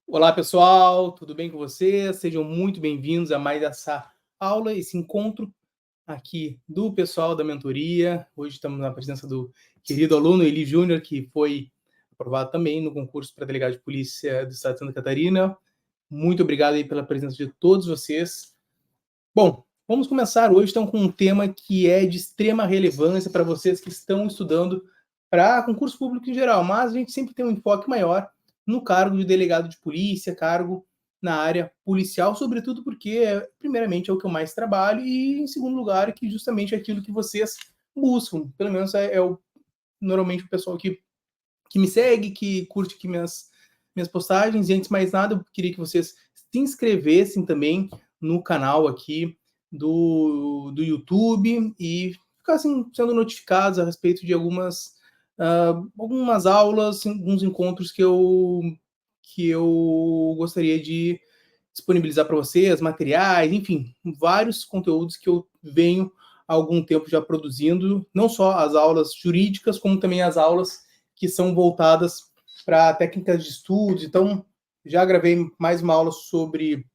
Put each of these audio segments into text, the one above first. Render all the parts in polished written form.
Olá, pessoal, tudo bem com vocês? Sejam muito bem-vindos a mais essa aula, esse encontro aqui do pessoal da mentoria. Hoje estamos na presença do querido aluno Eli Júnior, que foi aprovado também no concurso para delegado de polícia do estado de Santa Catarina. Muito obrigado aí pela presença de todos vocês. Bom, vamos começar hoje então com um tema que é de extrema relevância para vocês que estão estudando para concurso público em geral, mas a gente sempre tem um enfoque maior no cargo de delegado de polícia, cargo na área policial, sobretudo porque, primeiramente, é o que eu mais trabalho e, em segundo lugar, que justamente é aquilo que vocês buscam. Pelo menos normalmente o pessoal que me segue, que curte aqui minhas postagens. E antes de mais nada, eu queria que vocês se inscrevessem também no canal aqui do YouTube e ficassem sendo notificados a respeito de algumas aulas, alguns encontros que eu gostaria de disponibilizar para vocês, materiais, enfim, vários conteúdos que eu venho há algum tempo já produzindo, não só as aulas jurídicas, como também as aulas que são voltadas para técnicas de estudos. Então, já gravei mais uma aula sobre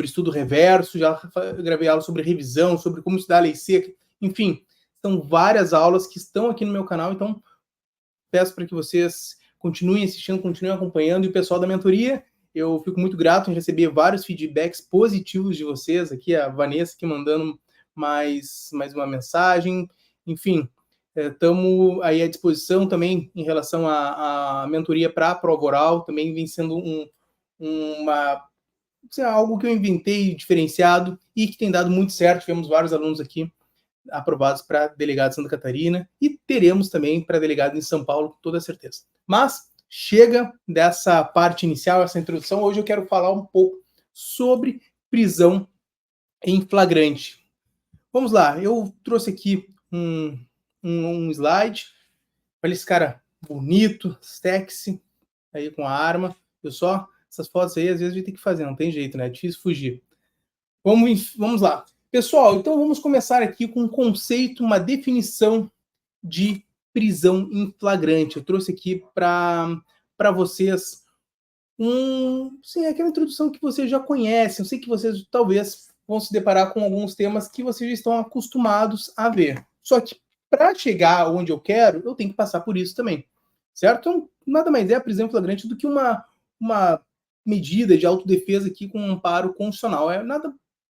estudo reverso, já gravei aula sobre revisão, sobre como estudar a lei seca, enfim, são várias aulas que estão aqui no meu canal, então peço para que vocês continuem assistindo, continuem acompanhando, e o pessoal da mentoria, eu fico muito grato em receber vários feedbacks positivos de vocês, aqui a Vanessa aqui mandando mais uma mensagem, enfim, estamos aí à disposição também em relação à mentoria para a prova oral, também vem sendo algo que eu inventei diferenciado e que tem dado muito certo. Tivemos vários alunos aqui aprovados para delegado de Santa Catarina e teremos também para delegado em São Paulo, com toda certeza. Mas chega dessa parte inicial, essa introdução. Hoje eu quero falar um pouco sobre prisão em flagrante. Vamos lá, eu trouxe aqui um slide. Olha esse cara bonito, sexy, aí com a arma. Essas fotos aí, às vezes a gente tem que fazer, não tem jeito, né? É difícil fugir. Vamos lá. Pessoal, então vamos começar aqui com um conceito, uma definição de prisão em flagrante. Eu trouxe aqui para vocês aquela introdução que vocês já conhecem. Eu sei que vocês talvez vão se deparar com alguns temas que vocês já estão acostumados a ver. Só que para chegar onde eu quero, eu tenho que passar por isso também, certo? Então, nada mais é a prisão em flagrante do que uma medida de autodefesa aqui com um amparo constitucional. É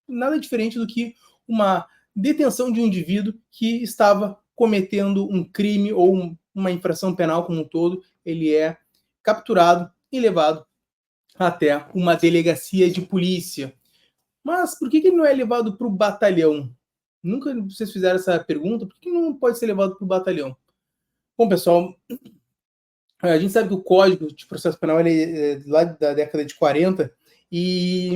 nada diferente do que uma detenção de um indivíduo que estava cometendo um crime ou uma infração penal como um todo. Ele é capturado e levado até uma delegacia de polícia. Mas por que ele não é levado para o batalhão? Nunca vocês fizeram essa pergunta? Por que não pode ser levado para o batalhão? Bom, pessoal, a gente sabe que o Código de Processo Penal ele é lá da década de 40 e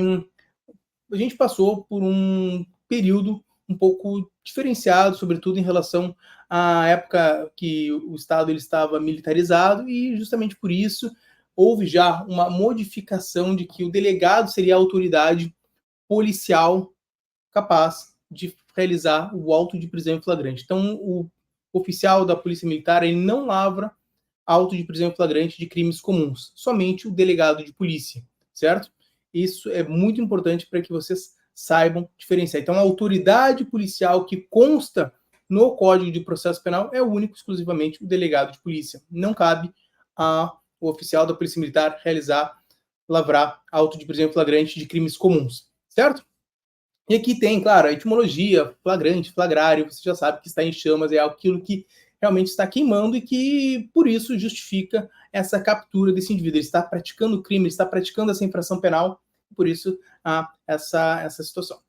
a gente passou por um período um pouco diferenciado, sobretudo em relação à época que o Estado ele estava militarizado, e justamente por isso houve já uma modificação de que o delegado seria a autoridade policial capaz de realizar o auto de prisão em flagrante. Então, o oficial da Polícia Militar ele não lavra auto de prisão em flagrante de crimes comuns, somente o delegado de polícia, certo? Isso é muito importante para que vocês saibam diferenciar. Então, a autoridade policial que consta no Código de Processo Penal é o único, exclusivamente, o delegado de polícia. Não cabe ao oficial da Polícia Militar lavrar auto de prisão em flagrante de crimes comuns, certo? E aqui tem, claro, a etimologia, flagrante, flagrário, você já sabe que está em chamas, é aquilo que realmente está queimando e que, por isso, justifica essa captura desse indivíduo. Ele está praticando crime, ele está praticando essa infração penal, por isso há essa situação.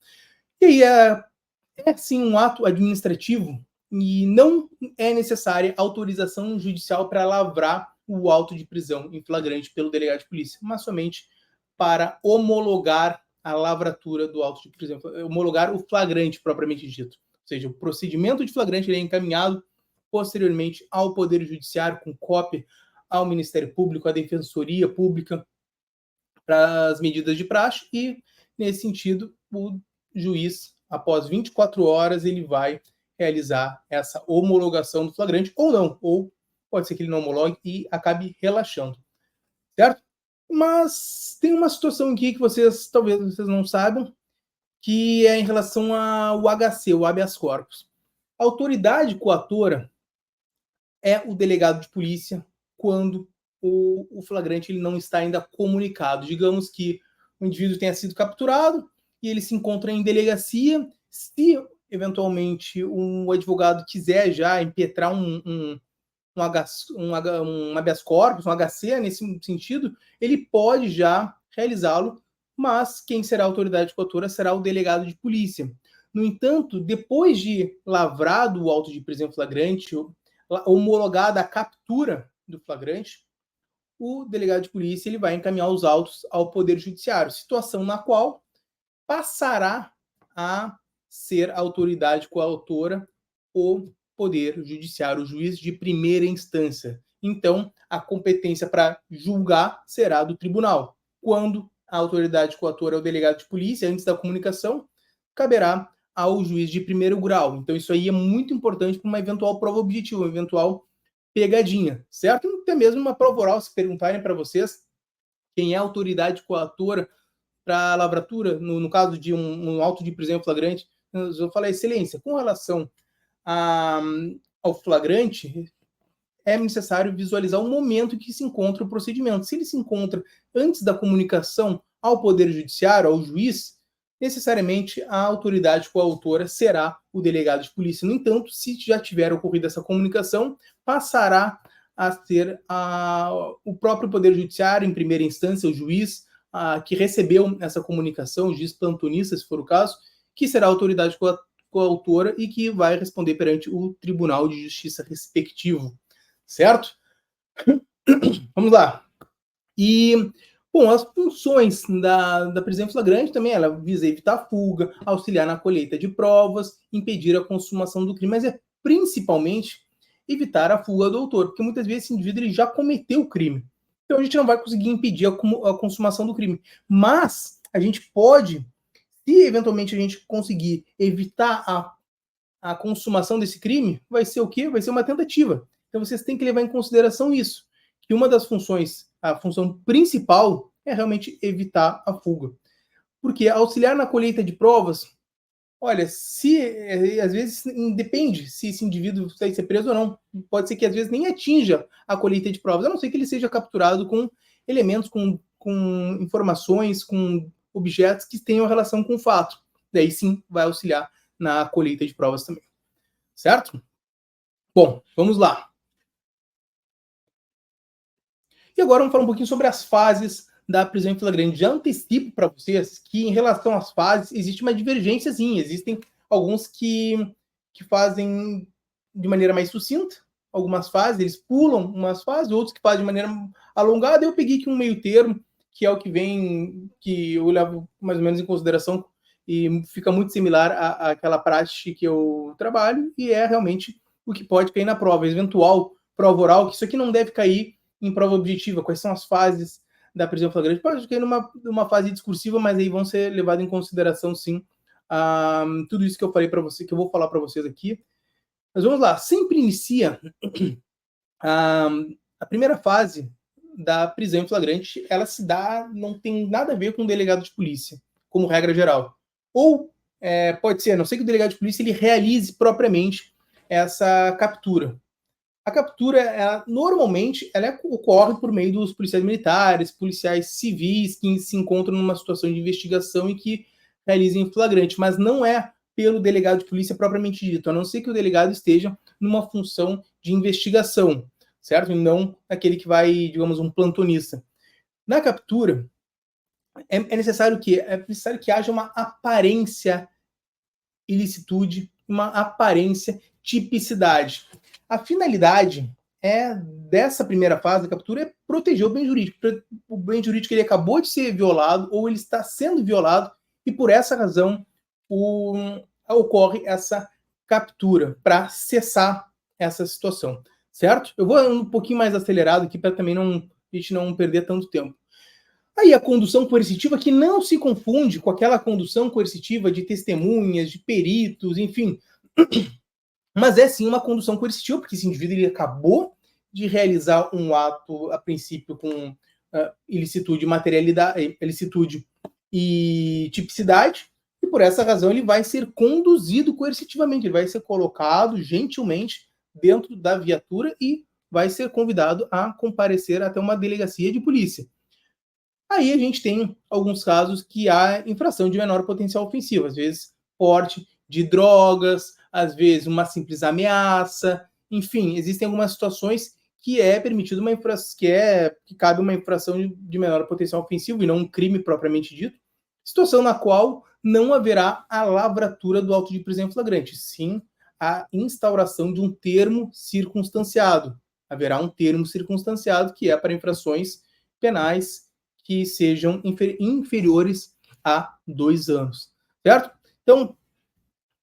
E aí, sim um ato administrativo e não é necessária autorização judicial para lavrar o auto de prisão em flagrante pelo delegado de polícia, mas somente para homologar a lavratura do auto de prisão, homologar o flagrante propriamente dito. Ou seja, o procedimento de flagrante ele é encaminhado posteriormente ao Poder Judiciário, com cópia ao Ministério Público, à Defensoria Pública, para as medidas de praxe, e, nesse sentido, o juiz, após 24 horas, ele vai realizar essa homologação do flagrante, ou não, ou pode ser que ele não homologue e acabe relaxando, certo? Mas tem uma situação aqui que talvez vocês não saibam, que é em relação ao HC, o habeas corpus. A autoridade coatora é o delegado de polícia quando o flagrante ele não está ainda comunicado. Digamos que o indivíduo tenha sido capturado e ele se encontra em delegacia. Se eventualmente um advogado quiser já impetrar um habeas corpus, um HC nesse sentido, ele pode já realizá-lo, mas quem será a autoridade coatora será o delegado de polícia. No entanto, depois de lavrado o auto de prisão flagrante, homologada a captura do flagrante, o delegado de polícia ele vai encaminhar os autos ao Poder Judiciário, situação na qual passará a ser a autoridade coautora o Poder Judiciário, o juiz de primeira instância. Então, a competência para julgar será do tribunal. Quando a autoridade coautora é o delegado de polícia, antes da comunicação, caberá ao juiz de primeiro grau. Então, isso aí é muito importante para uma eventual prova objetiva, uma eventual pegadinha, certo? Até mesmo uma prova oral, se perguntarem para vocês quem é a autoridade coautora para a lavratura, no caso de um auto de prisão flagrante, eu falo, excelência, com relação ao flagrante, é necessário visualizar o momento em que se encontra o procedimento. Se ele se encontra antes da comunicação ao Poder Judiciário, ao juiz, necessariamente a autoridade coautora será o delegado de polícia. No entanto, se já tiver ocorrido essa comunicação, passará a ser o próprio Poder Judiciário, em primeira instância, o juiz que recebeu essa comunicação, o juiz plantonista, se for o caso, que será a autoridade coautora e que vai responder perante o Tribunal de Justiça respectivo, certo? Vamos lá. E, bom, as funções da prisão em flagrante também, ela visa evitar a fuga, auxiliar na colheita de provas, impedir a consumação do crime, mas é principalmente evitar a fuga do autor, porque muitas vezes esse indivíduo ele já cometeu o crime. Então a gente não vai conseguir impedir a consumação do crime. Mas a gente pode, se eventualmente a gente conseguir evitar a consumação desse crime, vai ser o quê? Vai ser uma tentativa. Então vocês têm que levar em consideração isso, que uma das funções, a função principal, é realmente evitar a fuga. Porque auxiliar na colheita de provas, olha, às vezes depende se esse indivíduo vai ser preso ou não. Pode ser que às vezes nem atinja a colheita de provas, a não ser que ele seja capturado com elementos, com informações, com objetos que tenham relação com o fato. Daí sim vai auxiliar na colheita de provas também. Certo? Bom, vamos lá. E agora vamos falar um pouquinho sobre as fases da prisão em flagrante. Já antecipo para vocês que, em relação às fases, existe uma divergênciazinha. Existem alguns que fazem de maneira mais sucinta algumas fases, eles pulam umas fases, outros que fazem de maneira alongada. Eu peguei aqui um meio termo, que é o que eu levo mais ou menos em consideração e fica muito similar àquela prática que eu trabalho, e é realmente o que pode cair na prova. Eventual prova oral, que isso aqui não deve cair em prova objetiva, quais são as fases da prisão flagrante. Pode cair numa fase discursiva, mas aí vão ser levadas em consideração, sim, tudo isso que eu falei para você, que eu vou falar para vocês aqui. Mas vamos lá, sempre inicia a primeira fase da prisão em flagrante, ela se dá, não tem nada a ver com o delegado de polícia, como regra geral. Ou pode ser, a não ser que o delegado de polícia ele realize propriamente essa captura. A captura, normalmente, ela ocorre por meio dos policiais militares, policiais civis que se encontram numa situação de investigação e que realizem flagrante, mas não é pelo delegado de polícia propriamente dito, a não ser que o delegado esteja numa função de investigação, certo? E não aquele que vai, digamos, um plantonista. Na captura, é necessário que haja uma aparência ilicitude, uma aparência tipicidade. A finalidade dessa primeira fase da captura é proteger o bem jurídico. O bem jurídico ele acabou de ser violado ou ele está sendo violado e por essa razão ocorre essa captura para cessar essa situação, certo? Eu vou um pouquinho mais acelerado aqui para também a gente não perder tanto tempo. Aí a condução coercitiva que não se confunde com aquela condução coercitiva de testemunhas, de peritos, enfim. Mas é sim uma condução coercitiva, porque esse indivíduo ele acabou de realizar um ato, a princípio, com ilicitude, materialidade, ilicitude e tipicidade, e por essa razão ele vai ser conduzido coercitivamente, ele vai ser colocado gentilmente dentro da viatura e vai ser convidado a comparecer até uma delegacia de polícia. Aí a gente tem alguns casos que há infração de menor potencial ofensivo, às vezes porte de drogas, às vezes uma simples ameaça, enfim, existem algumas situações que é permitido uma infração, que cabe uma infração de menor potencial ofensivo e não um crime propriamente dito, situação na qual não haverá a lavratura do auto de prisão em flagrante, sim a instauração de um termo circunstanciado. Haverá um termo circunstanciado que é para infrações penais que sejam inferiores a 2 anos, certo? Então,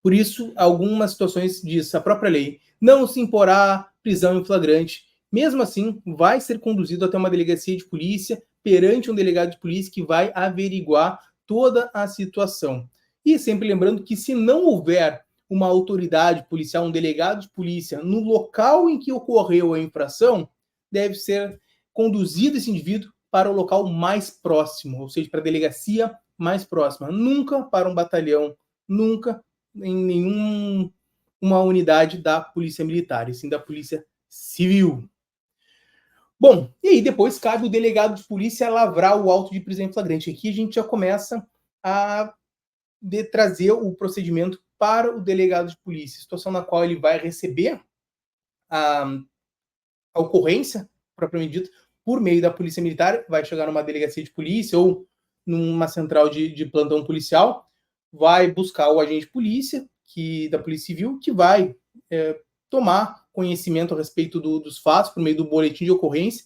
por isso, algumas situações diz a própria lei, não se imporá prisão em flagrante. Mesmo assim, vai ser conduzido até uma delegacia de polícia, perante um delegado de polícia que vai averiguar toda a situação. E sempre lembrando que se não houver uma autoridade policial, um delegado de polícia, no local em que ocorreu a infração, deve ser conduzido esse indivíduo para o local mais próximo, ou seja, para a delegacia mais próxima. Nunca para um batalhão, nunca em nenhuma unidade da Polícia Militar, e sim da Polícia Civil. Bom, e aí depois cabe o delegado de polícia lavrar o auto de prisão em flagrante. Aqui a gente já começa a trazer o procedimento para o delegado de polícia, situação na qual ele vai receber a ocorrência, propriamente dito, por meio da Polícia Militar, vai chegar numa delegacia de polícia ou numa central de plantão policial, vai buscar o agente de polícia, da Polícia Civil, que vai tomar conhecimento a respeito dos fatos por meio do boletim de ocorrência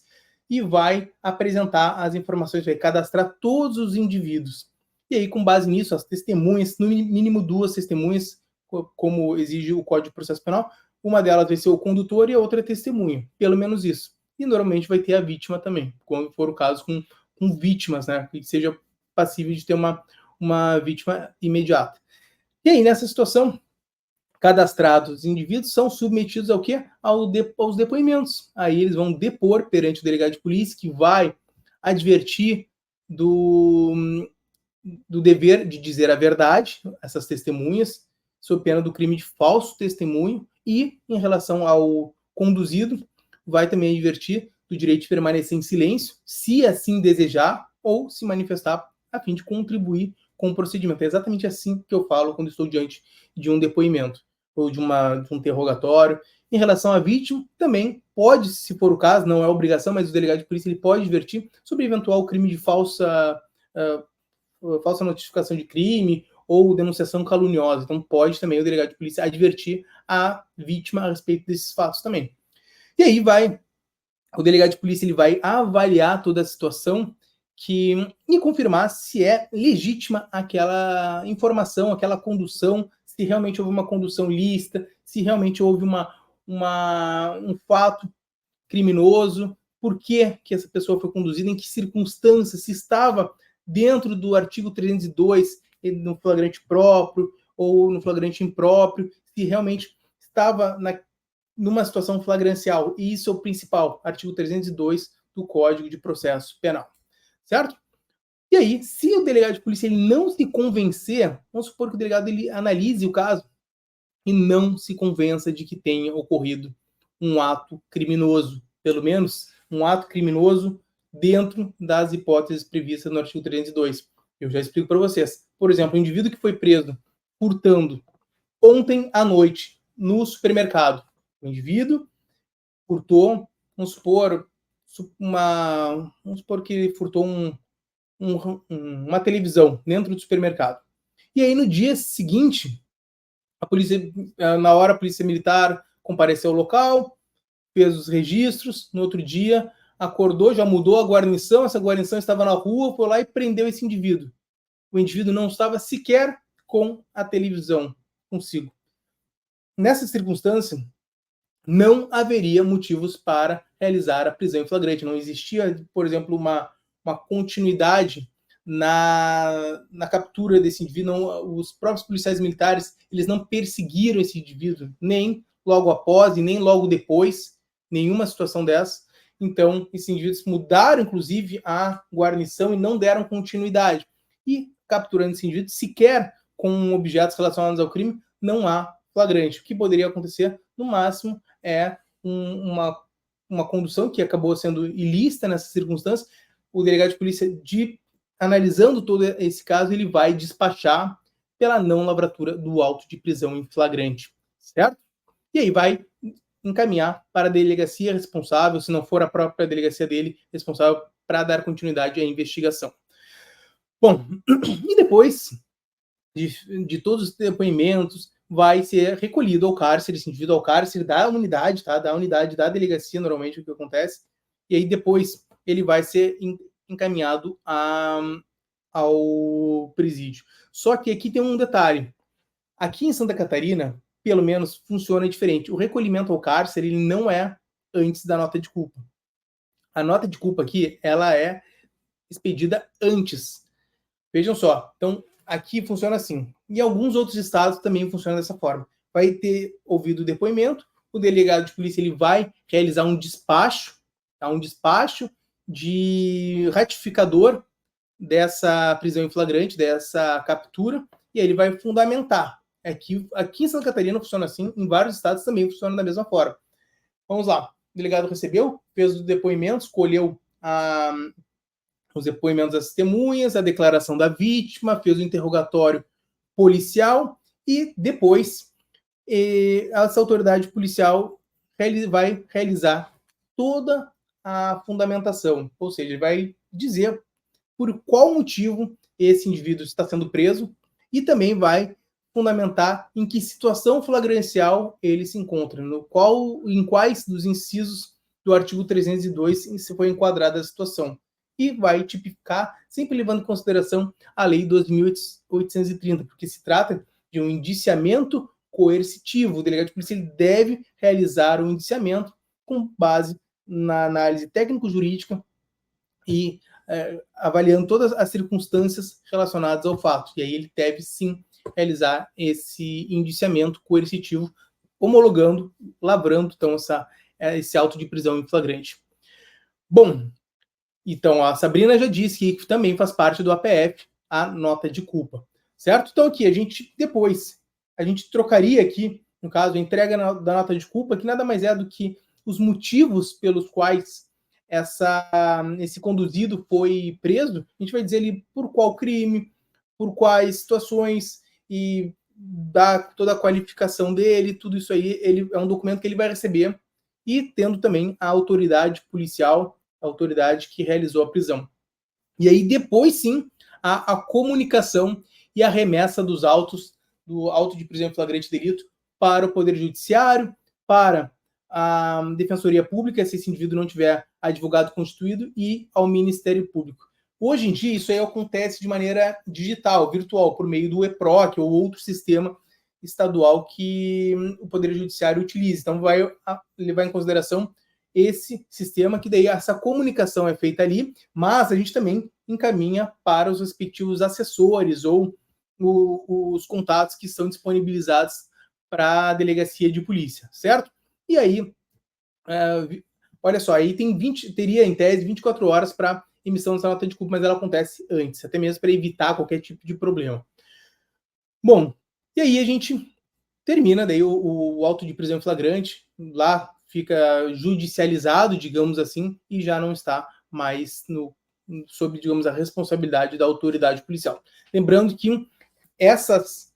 e vai apresentar as informações, vai cadastrar todos os indivíduos. E aí, com base nisso, as testemunhas, no mínimo 2 testemunhas, como exige o Código de Processo Penal, uma delas vai ser o condutor e a outra é testemunha, pelo menos isso. E normalmente vai ter a vítima também, quando for o caso com vítimas, né, que seja passível de ter uma vítima imediata. E aí, nessa situação, cadastrados os indivíduos são submetidos ao quê? Aos depoimentos. Aí eles vão depor perante o delegado de polícia, que vai advertir do dever de dizer a verdade, essas testemunhas, sob pena do crime de falso testemunho, e, em relação ao conduzido, vai também advertir do direito de permanecer em silêncio, se assim desejar, ou se manifestar a fim de contribuir com o procedimento. É exatamente assim que eu falo quando estou diante de um depoimento ou de um interrogatório. Em relação à vítima, também pode, se for o caso, não é obrigação, mas o delegado de polícia ele pode advertir sobre eventual crime de falsa notificação de crime ou denunciação caluniosa. Então pode também o delegado de polícia advertir a vítima a respeito desses fatos também. E aí o delegado de polícia ele vai avaliar toda a situação e confirmar se é legítima aquela informação, aquela condução, se realmente houve uma condução lícita, se realmente houve um fato criminoso, por que essa pessoa foi conduzida, em que circunstâncias, se estava dentro do artigo 302, no flagrante próprio ou no flagrante impróprio, se realmente estava numa situação flagrancial. E isso é o principal, artigo 302 do Código de Processo Penal. Certo? E aí, se o delegado de polícia ele não se convencer, vamos supor que o delegado ele analise o caso e não se convença de que tenha ocorrido um ato criminoso, pelo menos um ato criminoso dentro das hipóteses previstas no artigo 302. Eu já explico para vocês. Por exemplo, o indivíduo que foi preso furtando ontem à noite no supermercado. O indivíduo furtou, vamos supor que ele furtou uma televisão dentro do supermercado. E aí, no dia seguinte, a polícia militar compareceu ao local, fez os registros, no outro dia acordou, já mudou a guarnição, essa guarnição estava na rua, foi lá e prendeu esse indivíduo. O indivíduo não estava sequer com a televisão consigo. Nessa circunstância, não haveria motivos para realizar a prisão em flagrante. Não existia, por exemplo, uma continuidade na captura desse indivíduo. Não, os próprios policiais militares eles não perseguiram esse indivíduo, nem logo após e nem logo depois, nenhuma situação dessa. Então, esses indivíduos mudaram, inclusive, a guarnição e não deram continuidade. E, capturando esse indivíduo, sequer com objetos relacionados ao crime, não há flagrante. O que poderia acontecer, no máximo, é uma condução que acabou sendo ilícita nessas circunstâncias. O delegado de polícia, analisando todo esse caso, ele vai despachar pela não lavratura do auto de prisão em flagrante, certo? E aí vai encaminhar para a delegacia responsável, se não for a própria delegacia dele, responsável para dar continuidade à investigação. Bom, e depois de todos os depoimentos, vai ser recolhido ao cárcere, esse indivíduo ao cárcere da unidade, tá? Da unidade da delegacia, normalmente o que acontece, e aí depois ele vai ser encaminhado ao presídio. Só que aqui tem um detalhe. Aqui em Santa Catarina, pelo menos, funciona diferente. O recolhimento ao cárcere, ele não é antes da nota de culpa. A nota de culpa aqui, ela é expedida antes. Vejam só. Então, aqui funciona assim. Em alguns outros estados também funciona dessa forma. Vai ter ouvido o depoimento, o delegado de polícia ele vai realizar um despacho, tá? Um despacho de ratificador dessa prisão em flagrante, dessa captura, e aí ele vai fundamentar. Aqui em Santa Catarina funciona assim, em vários estados também funciona da mesma forma. Vamos lá. O delegado recebeu, fez os depoimentos, colheu os depoimentos das testemunhas, a declaração da vítima, fez o interrogatório policial e depois essa autoridade policial vai realizar toda a fundamentação, ou seja, ele vai dizer por qual motivo esse indivíduo está sendo preso e também vai fundamentar em que situação flagrancial ele se encontra, em quais dos incisos do artigo 302 se foi enquadrada a situação. E vai tipificar, sempre levando em consideração a Lei 2.830, porque se trata de um indiciamento coercitivo. O delegado de polícia ele deve realizar o indiciamento com base na análise técnico-jurídica e avaliando todas as circunstâncias relacionadas ao fato. E aí ele deve, sim, realizar esse indiciamento coercitivo, homologando, lavrando, então, esse auto de prisão em flagrante. Bom, então a Sabrina já disse que também faz parte do APF a nota de culpa, certo? Então aqui, a gente trocaria aqui, no caso, a entrega da nota de culpa, que nada mais é do que os motivos pelos quais esse conduzido foi preso. A gente vai dizer ali por qual crime, por quais situações e dar toda a qualificação dele, tudo isso aí é um documento que ele vai receber e tendo também a autoridade policial, a autoridade que realizou a prisão. E aí depois sim a comunicação e a remessa dos autos, do auto de prisão em flagrante delito para o Poder Judiciário, para a Defensoria Pública, se esse indivíduo não tiver advogado constituído, e ao Ministério Público. Hoje em dia, isso aí acontece de maneira digital, virtual, por meio do EPROC ou outro sistema estadual que o Poder Judiciário utiliza. Então, vai levar em consideração esse sistema, que daí essa comunicação é feita ali, mas a gente também encaminha para os respectivos assessores ou os contatos que são disponibilizados para a delegacia de polícia, certo? E aí, olha só, aí teria em tese 24 horas para emissão dessa nota de culpa, mas ela acontece antes, até mesmo para evitar qualquer tipo de problema. Bom, e aí a gente termina daí o auto de prisão em flagrante, lá fica judicializado, digamos assim, e já não está mais sob, digamos, a responsabilidade da autoridade policial. Lembrando que esses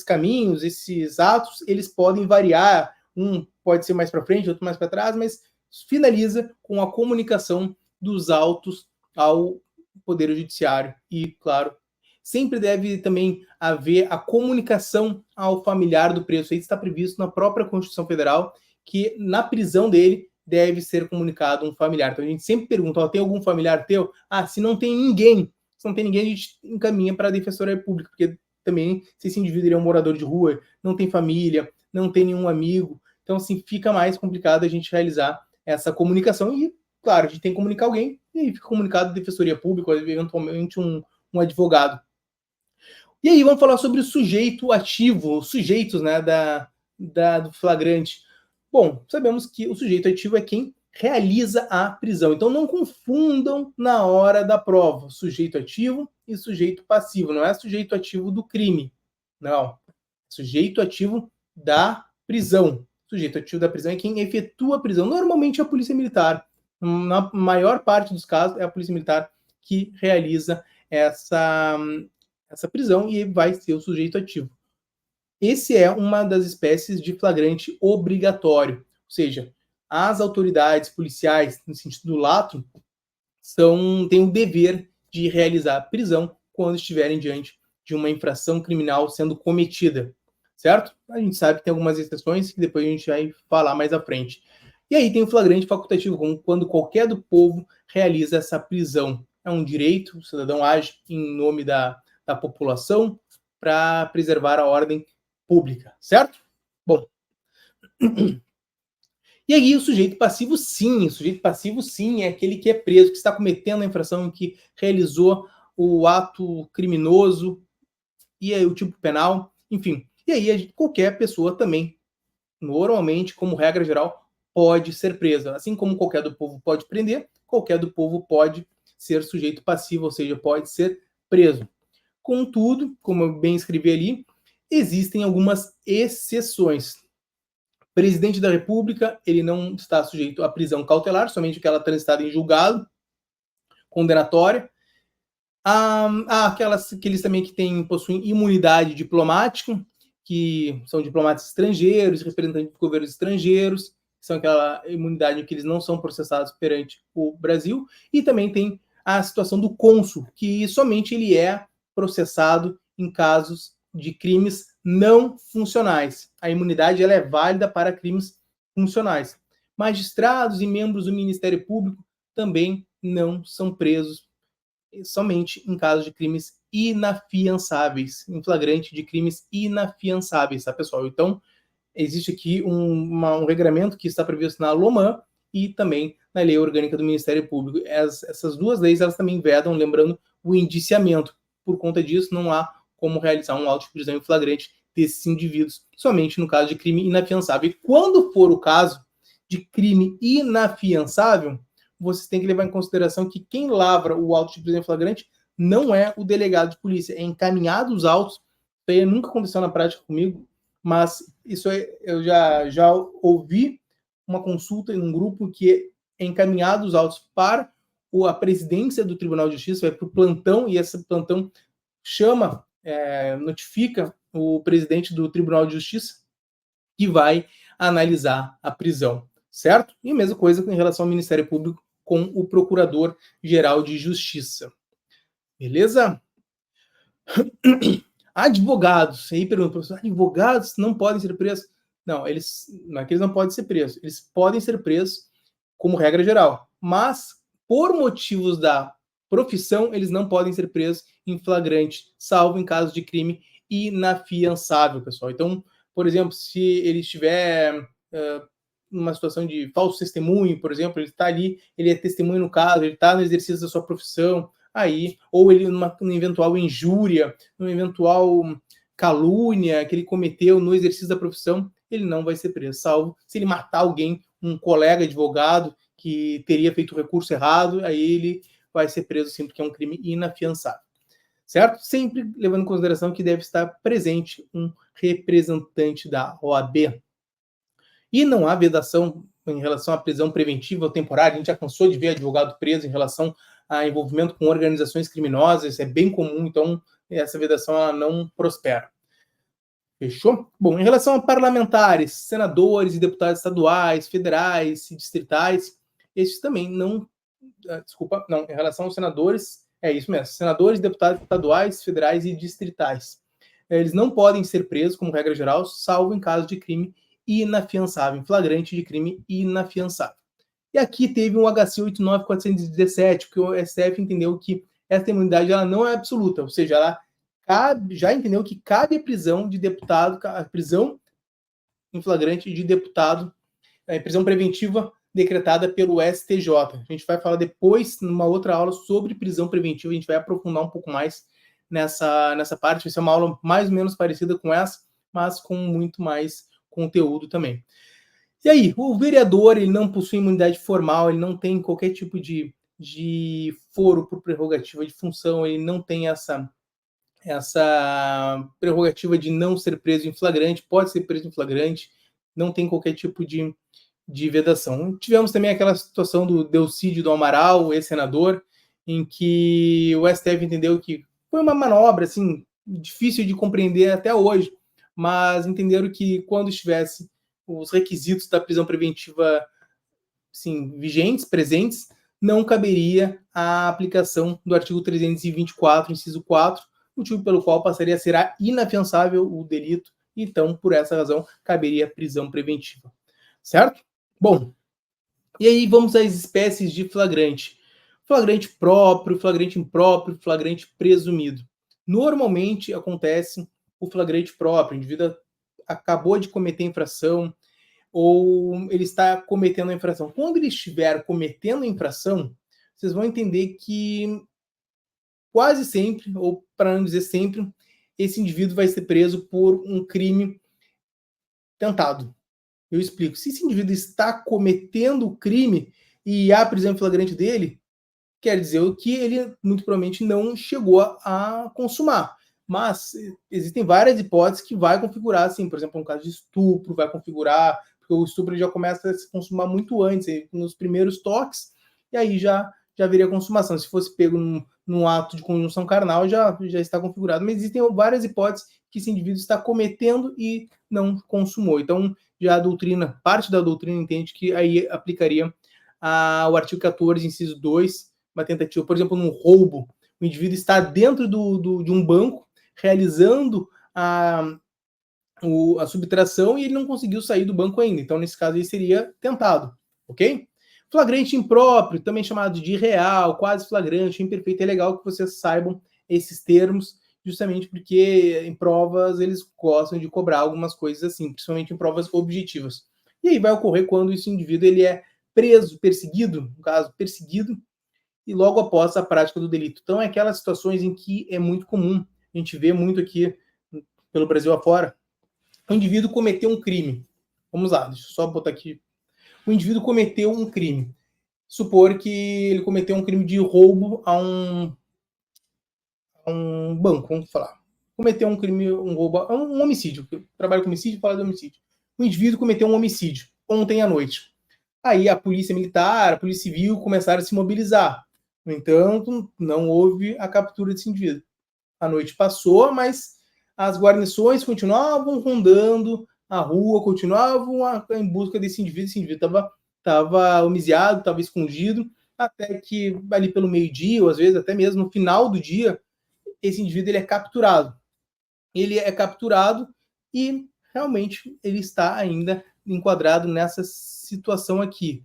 caminhos, esses atos, eles podem variar, um pode ser mais para frente, outro mais para trás, mas finaliza com a comunicação dos autos ao Poder Judiciário e, claro, sempre deve também haver a comunicação ao familiar do preso. Isso está previsto na própria Constituição Federal, que na prisão dele deve ser comunicado um familiar. Então a gente sempre pergunta, tem algum familiar teu? Se não tem ninguém, a gente encaminha para a Defensoria Pública, porque também, se esse indivíduo é um morador de rua, não tem família, não tem nenhum amigo, então assim, fica mais complicado a gente realizar essa comunicação e, claro, a gente tem que comunicar alguém e aí fica comunicado a Defensoria Pública ou eventualmente um advogado. E aí vamos falar sobre o sujeito ativo, os sujeitos, né, do flagrante. Bom, sabemos que o sujeito ativo é quem realiza a prisão. Então não confundam na hora da prova sujeito ativo e sujeito passivo. Não é sujeito ativo do crime, não. Sujeito ativo da prisão. Sujeito ativo da prisão é quem efetua a prisão. Normalmente é a polícia militar. Na maior parte dos casos é a polícia militar que realiza essa prisão e vai ser o sujeito ativo. Esse é uma das espécies de flagrante obrigatório, ou seja, as autoridades policiais, no sentido lato, têm o dever de realizar a prisão quando estiverem diante de uma infração criminal sendo cometida, certo? A gente sabe que tem algumas exceções que depois a gente vai falar mais à frente. E aí tem o flagrante facultativo, como quando qualquer do povo realiza essa prisão. É um direito, o cidadão age em nome da população para preservar a ordem pública, certo? Bom. E aí o sujeito passivo sim é aquele que é preso, que está cometendo a infração, que realizou o ato criminoso, e aí o tipo penal, enfim. E aí qualquer pessoa também, normalmente, como regra geral, pode ser presa. Assim como qualquer do povo pode prender, qualquer do povo pode ser sujeito passivo, ou seja, pode ser preso. Contudo, como eu bem escrevi ali, existem algumas exceções. Presidente da República, ele não está sujeito à prisão cautelar, somente aquela transitada em julgado, condenatória. Aqueles também que possuem imunidade diplomática, que são diplomatas estrangeiros, representantes de governos estrangeiros, que são aquela imunidade em que eles não são processados perante o Brasil. E também tem a situação do cônsul, que somente ele é processado em casos de crimes não funcionais. A imunidade ela é válida para crimes funcionais. Magistrados e membros do Ministério Público também não são presos somente em casos de crimes inafiançáveis, em flagrante de crimes inafiançáveis, tá, pessoal? Então, existe aqui um regramento que está previsto na LOMAN e também na Lei Orgânica do Ministério Público. Essas duas leis, elas também vedam, lembrando, o indiciamento. Por conta disso, não há como realizar um auto de prisão em flagrante desses indivíduos, somente no caso de crime inafiançável. E quando for o caso de crime inafiançável, vocês têm que levar em consideração que quem lavra o auto de prisão em flagrante não é o delegado de polícia, é encaminhado os autos. Isso aí nunca aconteceu na prática comigo, mas isso aí eu já ouvi uma consulta em um grupo que é encaminhado os autos para a presidência do Tribunal de Justiça, vai para o plantão, e esse plantão notifica o presidente do Tribunal de Justiça, que vai analisar a prisão, certo? E a mesma coisa em relação ao Ministério Público com o Procurador-Geral de Justiça. Beleza? Advogados. Aí pergunta, professor, advogados não podem ser presos? Não, eles não podem ser presos. Eles podem ser presos como regra geral, mas por motivos da profissão, eles não podem ser presos em flagrante, salvo em caso de crime inafiançável, pessoal. Então, por exemplo, se ele estiver numa situação de falso testemunho, por exemplo, ele está ali, ele é testemunho no caso, ele está no exercício da sua profissão, aí, ou ele numa eventual injúria, numa eventual calúnia que ele cometeu no exercício da profissão, ele não vai ser preso, salvo se ele matar alguém, um colega advogado que teria feito o recurso errado, aí ele vai ser preso sim, porque é um crime inafiançável. Certo? Sempre levando em consideração que deve estar presente um representante da OAB. E não há vedação em relação à prisão preventiva ou temporária. A gente já cansou de ver advogado preso em relação a envolvimento com organizações criminosas, é bem comum, então essa vedação ela não prospera. Fechou? Bom, em relação a parlamentares, senadores e deputados estaduais, federais e distritais, esses também não... Desculpa, não, em relação aos senadores, é isso mesmo, senadores, deputados estaduais, federais e distritais. Eles não podem ser presos, como regra geral, salvo em caso de crime inafiançável, em flagrante de crime inafiançável. E aqui teve um HC 89417, porque o STF entendeu que essa imunidade ela não é absoluta, ou seja, ela já entendeu que cabe a prisão de deputado, a prisão em flagrante de deputado, prisão preventiva decretada pelo STJ. A gente vai falar depois, numa outra aula, sobre prisão preventiva, a gente vai aprofundar um pouco mais nessa parte, vai ser uma aula mais ou menos parecida com essa, mas com muito mais conteúdo também. E aí, o vereador, ele não possui imunidade formal, ele não tem qualquer tipo de foro por prerrogativa de função, ele não tem essa prerrogativa de não ser preso em flagrante, pode ser preso em flagrante, não tem qualquer tipo de vedação. Tivemos também aquela situação do Delcídio do Amaral, ex-senador, em que o STF entendeu que foi uma manobra assim, difícil de compreender até hoje, mas entenderam que quando estivesse os requisitos da prisão preventiva assim, vigentes, presentes, não caberia a aplicação do artigo 324, inciso 4, motivo pelo qual passaria a ser inafiançável o delito, então, por essa razão, caberia prisão preventiva. Certo? Bom, e aí vamos às espécies de flagrante. Flagrante próprio, flagrante impróprio, flagrante presumido. Normalmente acontece o flagrante próprio, o indivíduo acabou de cometer infração ou ele está cometendo a infração. Quando ele estiver cometendo a infração, vocês vão entender que quase sempre, ou para não dizer sempre, esse indivíduo vai ser preso por um crime tentado. Eu explico. Se esse indivíduo está cometendo o crime e há prisão em flagrante dele, quer dizer que ele muito provavelmente não chegou a consumar. Mas existem várias hipóteses que vai configurar, assim, por exemplo, um caso de estupro, vai configurar, porque o estupro já começa a se consumar muito antes, nos primeiros toques, e aí já haveria consumação. Se fosse pego num ato de conjunção carnal, já está configurado. Mas existem várias hipóteses que esse indivíduo está cometendo e não consumou. Então, já a doutrina, parte da doutrina entende que aí aplicaria o artigo 14, inciso 2, uma tentativa, por exemplo, num roubo, o indivíduo está dentro de um banco realizando a subtração e ele não conseguiu sair do banco ainda. Então, nesse caso, ele seria tentado, ok? Flagrante impróprio, também chamado de irreal, quase flagrante, imperfeito. É legal que vocês saibam esses termos, justamente porque em provas eles gostam de cobrar algumas coisas assim, principalmente em provas objetivas. E aí vai ocorrer quando esse indivíduo ele é preso, perseguido, no caso, perseguido, e logo após a prática do delito. Então, é aquelas situações em que é muito comum, a gente vê muito aqui pelo Brasil afora, o indivíduo cometeu um crime. Vamos lá, deixa eu só botar aqui. O indivíduo cometeu um crime. Supor que ele cometeu um crime de roubo a um banco, vamos falar. Cometeu um crime, um roubo, um homicídio. Eu trabalho com homicídio, fala de homicídio. O indivíduo cometeu um homicídio ontem à noite. Aí a polícia militar, a polícia civil começaram a se mobilizar. No entanto, não houve a captura desse indivíduo. A noite passou, mas as guarnições continuavam rondando a rua, continuavam em busca desse indivíduo. Esse indivíduo estava homiziado, estava escondido, até que ali pelo meio-dia, ou às vezes até mesmo no final do dia, esse indivíduo ele é capturado. Ele é capturado e realmente ele está ainda enquadrado nessa situação aqui.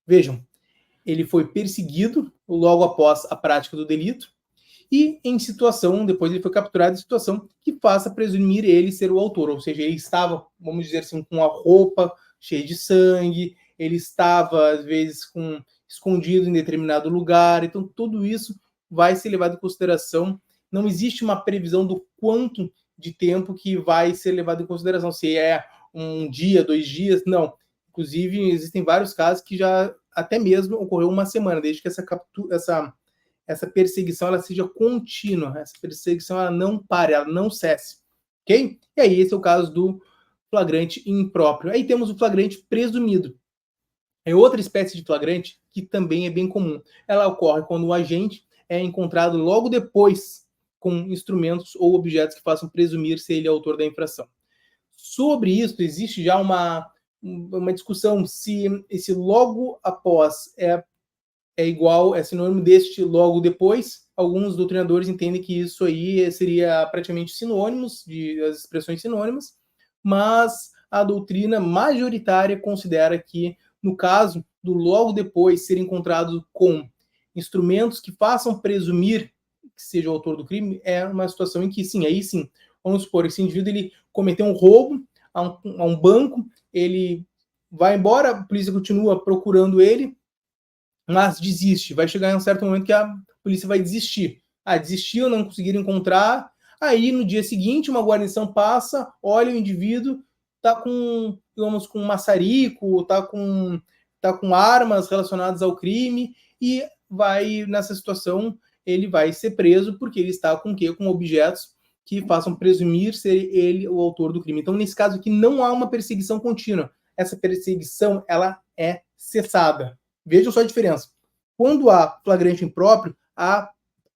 Vejam, ele foi perseguido logo após a prática do delito e em situação, depois ele foi capturado em situação que faça presumir ele ser o autor, ou seja, ele estava, vamos dizer assim, com a roupa cheia de sangue, ele estava, às vezes, escondido em determinado lugar, então tudo isso vai ser levado em consideração. Não existe uma previsão do quanto de tempo que vai ser levado em consideração, se é um dia, 2 dias, não. Inclusive, existem vários casos que já até mesmo ocorreu uma semana, desde que essa perseguição ela seja contínua, essa perseguição ela não pare, ela não cesse, ok? E aí esse é o caso do flagrante impróprio. Aí temos o flagrante presumido. É outra espécie de flagrante que também é bem comum. Ela ocorre quando o agente é encontrado logo depois com instrumentos ou objetos que façam presumir ser ele autor da infração. Sobre isso, existe já uma discussão se esse logo após é igual, é sinônimo deste logo depois. Alguns doutrinadores entendem que isso aí seria praticamente sinônimos, as expressões sinônimas, mas a doutrina majoritária considera que, no caso do logo depois ser encontrado com instrumentos que façam presumir que seja o autor do crime, é uma situação em que, sim, aí sim, vamos supor, esse indivíduo ele cometeu um roubo a um banco, ele vai embora, a polícia continua procurando ele, mas desiste. Vai chegar em um certo momento que a polícia vai desistir. Desistiu, não conseguiram encontrar. Aí, no dia seguinte, uma guarnição passa, olha o indivíduo, tá com digamos, com maçarico, tá com armas relacionadas ao crime, e vai, nessa situação, ele vai ser preso porque ele está com o quê? Com objetos que façam presumir ser ele o autor do crime. Então, nesse caso aqui, não há uma perseguição contínua. Essa perseguição, ela é cessada. Vejam só a diferença. Quando há flagrante impróprio, há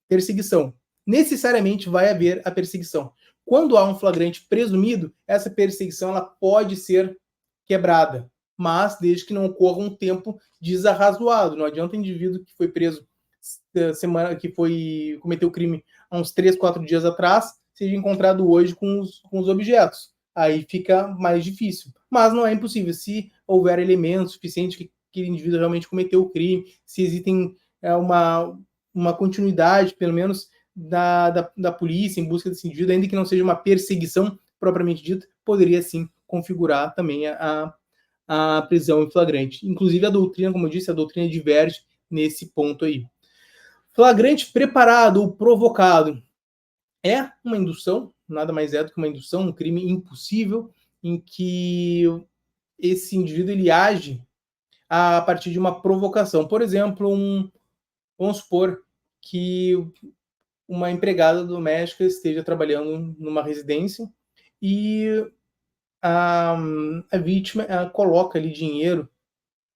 perseguição. Necessariamente vai haver a perseguição. Quando há um flagrante presumido, essa perseguição ela pode ser quebrada, mas desde que não ocorra um tempo desarrazoado. Não adianta o indivíduo que foi preso cometeu o crime há uns 3, 4 dias atrás, seja encontrado hoje com os objetos. Aí fica mais difícil. Mas não é impossível. Se houver elementos suficientes que aquele indivíduo realmente cometeu o crime, se existem uma continuidade, pelo menos, da polícia em busca desse indivíduo, ainda que não seja uma perseguição propriamente dita, poderia sim configurar também a prisão em flagrante. Inclusive a doutrina, como eu disse, a doutrina diverge nesse ponto aí. Flagrante preparado ou provocado é uma indução, nada mais é do que uma indução, um crime impossível, em que esse indivíduo ele age a partir de uma provocação. Por exemplo, vamos supor que uma empregada doméstica esteja trabalhando numa residência e a vítima coloca ali dinheiro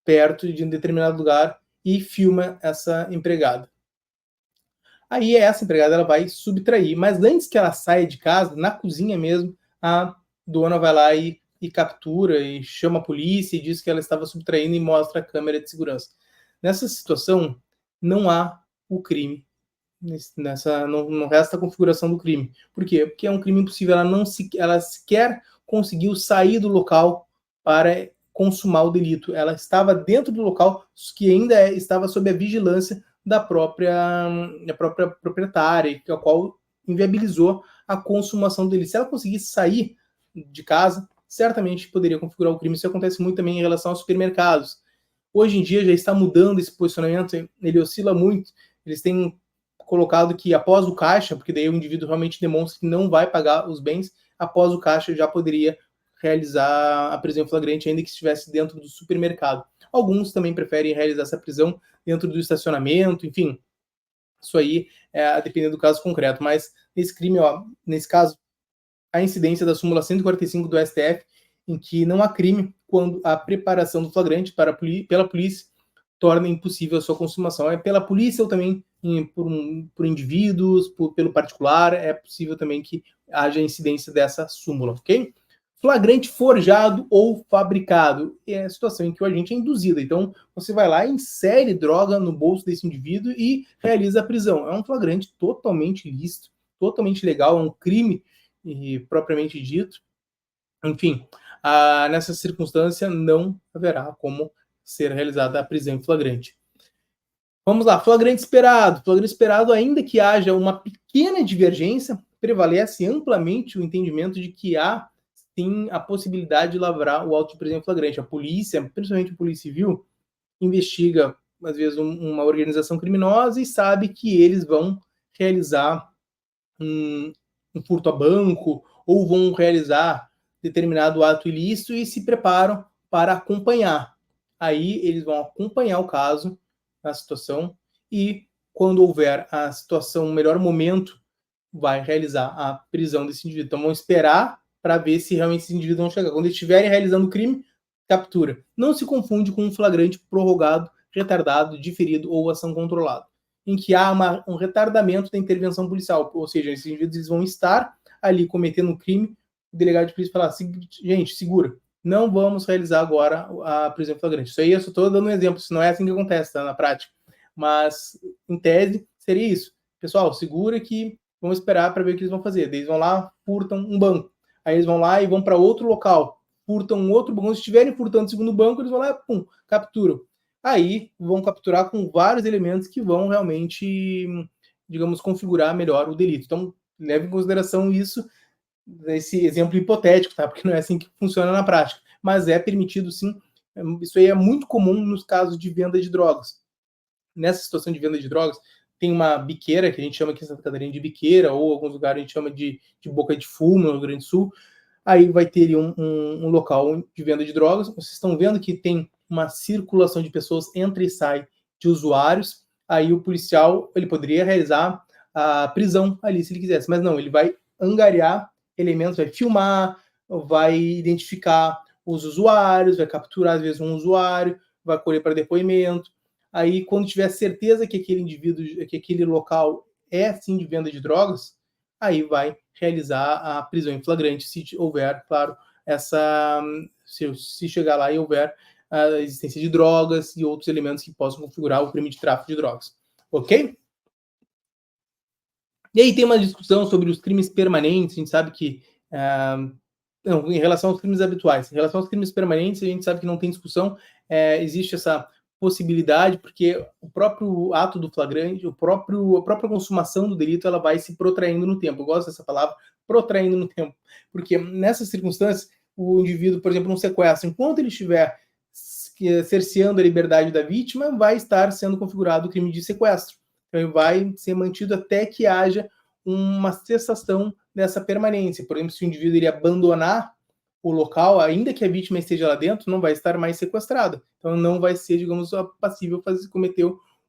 perto de um determinado lugar e filma essa empregada. Aí essa empregada ela vai subtrair, mas antes que ela saia de casa, na cozinha mesmo, a dona vai lá e captura e chama a polícia e diz que ela estava subtraindo e mostra a câmera de segurança. Nessa situação, não há o crime. Não resta a configuração do crime. Por quê? Porque é um crime impossível. Ela sequer conseguiu sair do local para consumar o delito. Ela estava dentro do local que ainda estava sob a vigilância da própria proprietária, a qual inviabilizou a consumação do delito. Se ela conseguisse sair de casa, certamente poderia configurar o crime. Isso acontece muito também em relação aos supermercados. Hoje em dia já está mudando esse posicionamento, ele oscila muito. Eles têm colocado que após o caixa, porque daí o indivíduo realmente demonstra que não vai pagar os bens, após o caixa já poderia realizar a prisão em flagrante, ainda que estivesse dentro do supermercado. Alguns também preferem realizar essa prisão dentro do estacionamento, enfim. Isso aí é dependendo do caso concreto, mas nesse crime, nesse caso, a incidência da súmula 145 do STF, em que não há crime quando a preparação do flagrante pela polícia torna impossível a sua consumação. É pela polícia ou também por indivíduos, pelo particular, é possível também que haja incidência dessa súmula, ok? Flagrante forjado ou fabricado é a situação em que o agente é induzido. Então, você vai lá, insere droga no bolso desse indivíduo e realiza a prisão. É um flagrante totalmente ilícito, totalmente legal, é um crime propriamente dito. Enfim, nessa circunstância não haverá como ser realizada a prisão em flagrante. Vamos lá, flagrante esperado. Flagrante esperado, ainda que haja uma pequena divergência, prevalece amplamente o entendimento de que há, sim, a possibilidade de lavrar o auto de prisão em flagrante. A polícia, principalmente a Polícia Civil, investiga, às vezes, uma organização criminosa e sabe que eles vão realizar um furto a banco ou vão realizar determinado ato ilícito e se preparam para acompanhar. Aí eles vão acompanhar o caso, a situação, e quando houver a situação, o melhor momento, vai realizar a prisão desse indivíduo. Então vão esperar para ver se realmente esses indivíduos vão chegar. Quando eles estiverem realizando o crime, captura. Não se confunde com um flagrante prorrogado, retardado, diferido ou ação controlada, em que há um retardamento da intervenção policial, ou seja, esses indivíduos eles vão estar ali cometendo um crime, o delegado de polícia falar, gente, segura, não vamos realizar agora a prisão em flagrante. Isso aí eu só estou dando um exemplo, isso não é assim que acontece, tá, na prática. Mas, em tese, seria isso. Pessoal, segura que vamos esperar para ver o que eles vão fazer. Eles vão lá, furtam um banco. Aí eles vão lá e vão para outro local, furtam um outro banco. Se estiverem furtando o segundo banco, eles vão lá, pum, capturam. Aí vão capturar com vários elementos que vão realmente, digamos, configurar melhor o delito. Então, leve em consideração isso, esse exemplo hipotético, tá? Porque não é assim que funciona na prática. Mas é permitido, sim. Isso aí é muito comum nos casos de venda de drogas. Nessa situação de venda de drogas, tem uma biqueira, que a gente chama aqui em Santa Catarina de biqueira, ou em alguns lugares a gente chama de boca de fumo, no Rio Grande do Sul, Aí vai ter um local de venda de drogas. Vocês estão vendo que tem uma circulação de pessoas, entra e sai de usuários. Aí o policial, ele poderia realizar a prisão ali, se ele quisesse. Mas não, ele vai angariar elementos, vai filmar, vai identificar os usuários, vai capturar, às vezes, um usuário, vai colher para depoimento. Aí, quando tiver certeza que aquele indivíduo, que aquele local é, sim, de venda de drogas, aí vai realizar a prisão em flagrante, se houver, claro, essa, se chegar lá e houver a existência de drogas e outros elementos que possam configurar o crime de tráfico de drogas. Ok? E aí tem uma discussão sobre os crimes permanentes. A gente sabe que não, em relação aos crimes habituais. Em relação aos crimes permanentes, a gente sabe que não tem discussão. Existe essa possibilidade, porque o próprio ato do flagrante, a própria consumação do delito, ela vai se protraindo no tempo. Eu gosto dessa palavra, protraindo no tempo. Porque nessas circunstâncias, o indivíduo, por exemplo, um sequestro, enquanto ele estiver cerceando a liberdade da vítima, vai estar sendo configurado o crime de sequestro. Então, ele vai ser mantido até que haja uma cessação dessa permanência. Por exemplo, se o indivíduo ele abandonar o local, ainda que a vítima esteja lá dentro, não vai estar mais sequestrada. Então, não vai ser, digamos, passível de cometer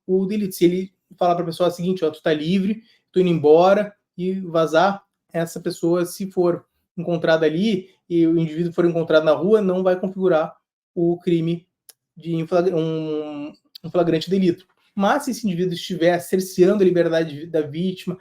o delito. Se ele falar para a pessoa o seguinte, ó, tu tá livre, tu indo embora e vazar, essa pessoa, se for encontrada ali e o indivíduo for encontrado na rua, não vai configurar o crime de um flagrante delito. Mas se esse indivíduo estiver cerceando a liberdade da vítima,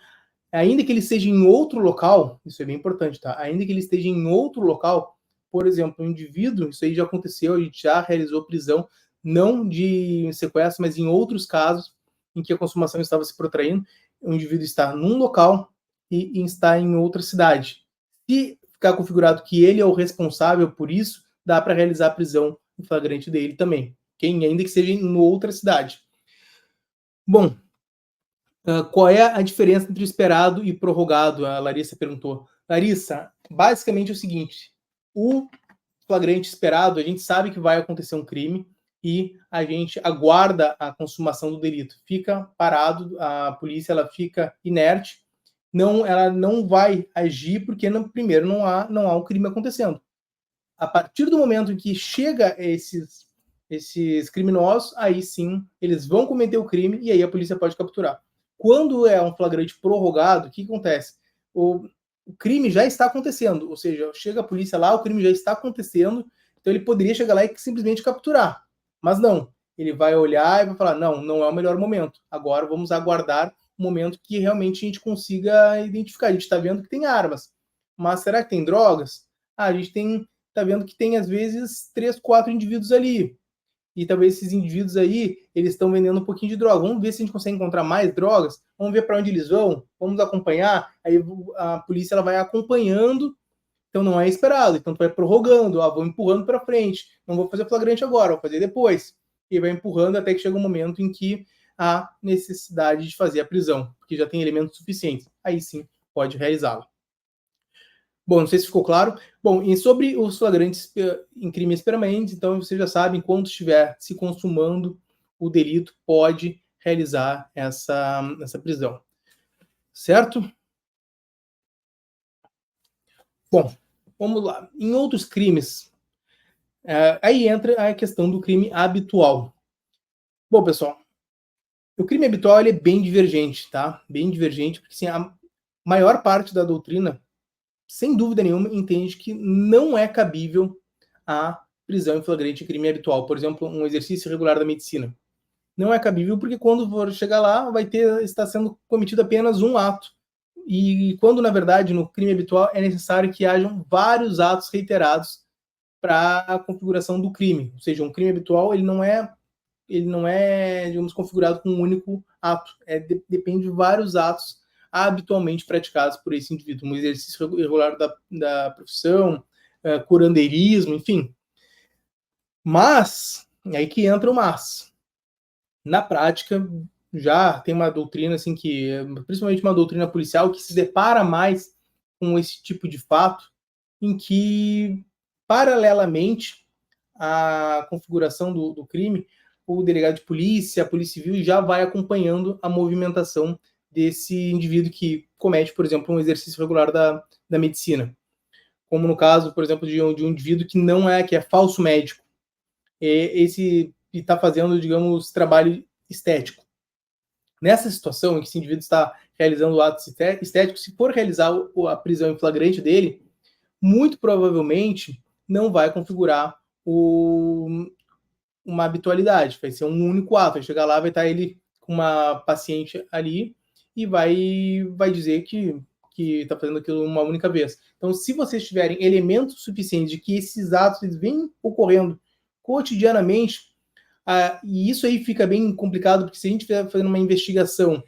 ainda que ele esteja em outro local, isso é bem importante, tá? Ainda que ele esteja em outro local, por exemplo, um indivíduo, isso aí já aconteceu, a gente já realizou prisão, não de sequestro, mas em outros casos em que a consumação estava se protraindo, o indivíduo está num local e está em outra cidade. Se ficar configurado que ele é o responsável por isso, dá para realizar a prisão em flagrante dele também, ainda que seja em outra cidade. Bom, qual é a diferença entre o esperado e prorrogado? A Larissa perguntou. Larissa, basicamente é o seguinte: o flagrante esperado, a gente sabe que vai acontecer um crime e a gente aguarda a consumação do delito. Fica parado, a polícia ela fica inerte, ela não vai agir porque, primeiro, não há um crime acontecendo. A partir do momento em que chega esses criminosos, aí sim, eles vão cometer o crime e aí a polícia pode capturar. Quando é um flagrante prorrogado, o que acontece? O crime já está acontecendo, ou seja, chega a polícia lá, o crime já está acontecendo, então ele poderia chegar lá e simplesmente capturar. Mas não, ele vai olhar e vai falar, não é o melhor momento, agora vamos aguardar o momento que realmente a gente consiga identificar. A gente está vendo que tem armas, mas será que tem drogas? A gente está vendo que tem, às vezes, 3, 4 indivíduos ali, e talvez esses indivíduos aí, eles estão vendendo um pouquinho de droga. Vamos ver se a gente consegue encontrar mais drogas, vamos ver para onde eles vão, vamos acompanhar. Aí a polícia ela vai acompanhando, então não é esperado, então tu vai prorrogando, vou empurrando para frente, não vou fazer flagrante agora, vou fazer depois. E vai empurrando até que chega um momento em que há necessidade de fazer a prisão, porque já tem elementos suficientes. Aí sim, pode realizá-la. Bom, não sei se ficou claro. Bom, e sobre os flagrantes em crimes permanentes, então você já sabe, enquanto estiver se consumando o delito, pode realizar essa prisão. Certo? Bom, vamos lá. Em outros crimes, aí entra a questão do crime habitual. Bom, pessoal, o crime habitual ele é bem divergente, tá? Bem divergente, porque assim, a maior parte da doutrina, sem dúvida nenhuma, entende que não é cabível a prisão em flagrante de crime habitual. Por exemplo, um exercício irregular da medicina. Não é cabível porque quando for chegar lá, está sendo cometido apenas um ato. E quando, na verdade, no crime habitual é necessário que hajam vários atos reiterados para a configuração do crime. Ou seja, um crime habitual ele não é, digamos, configurado com um único ato. Depende de vários atos habitualmente praticados por esse indivíduo. Um exercício irregular da profissão, curandeirismo, enfim. Mas, aí que entra o mas. Na prática, já tem uma doutrina, assim, principalmente uma doutrina policial, que se depara mais com esse tipo de fato, em que, paralelamente à configuração do crime, o delegado de polícia, a polícia civil já vai acompanhando a movimentação desse indivíduo que comete, por exemplo, um exercício regular da medicina. como no caso, por exemplo, de um indivíduo que é falso médico, esse está fazendo, digamos, trabalho estético. Nessa situação em que esse indivíduo está realizando o ato estético, se for realizar a prisão em flagrante dele, muito provavelmente não vai configurar uma habitualidade, vai ser um único ato, vai chegar lá, vai estar ele com uma paciente ali e vai dizer que está fazendo aquilo uma única vez. Então, se vocês tiverem elementos suficientes de que esses atos eles vêm ocorrendo cotidianamente, e isso aí fica bem complicado, porque se a gente estiver fazendo uma investigação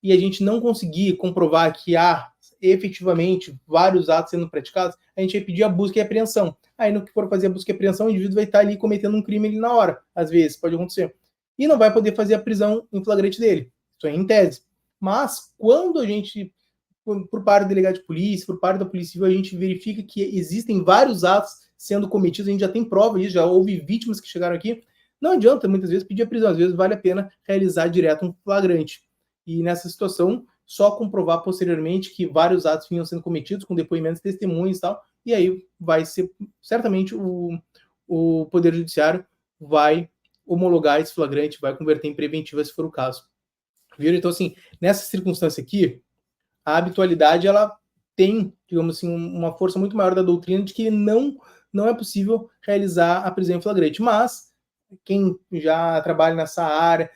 e a gente não conseguir comprovar que há efetivamente vários atos sendo praticados, a gente vai pedir a busca e apreensão. Aí, no que for fazer a busca e apreensão, o indivíduo vai estar ali cometendo um crime ali na hora. Às vezes, pode acontecer. E não vai poder fazer a prisão em flagrante dele. Isso aí em tese. Mas, quando a gente, por parte do delegado de polícia, por parte da Polícia Civil, a gente verifica que existem vários atos sendo cometidos, a gente já tem prova disso, já houve vítimas que chegaram aqui, não adianta, muitas vezes, pedir a prisão. Às vezes, vale a pena realizar direto um flagrante. E nessa situação, só comprovar posteriormente que vários atos vinham sendo cometidos com depoimentos, testemunhos e tal, e aí vai ser, certamente, o Poder Judiciário vai homologar esse flagrante, vai converter em preventiva se for o caso. Viram? Então, assim, nessa circunstância aqui, a habitualidade, ela tem, digamos assim, uma força muito maior da doutrina de que não é possível realizar a prisão em flagrante. Mas, quem já trabalha nessa área,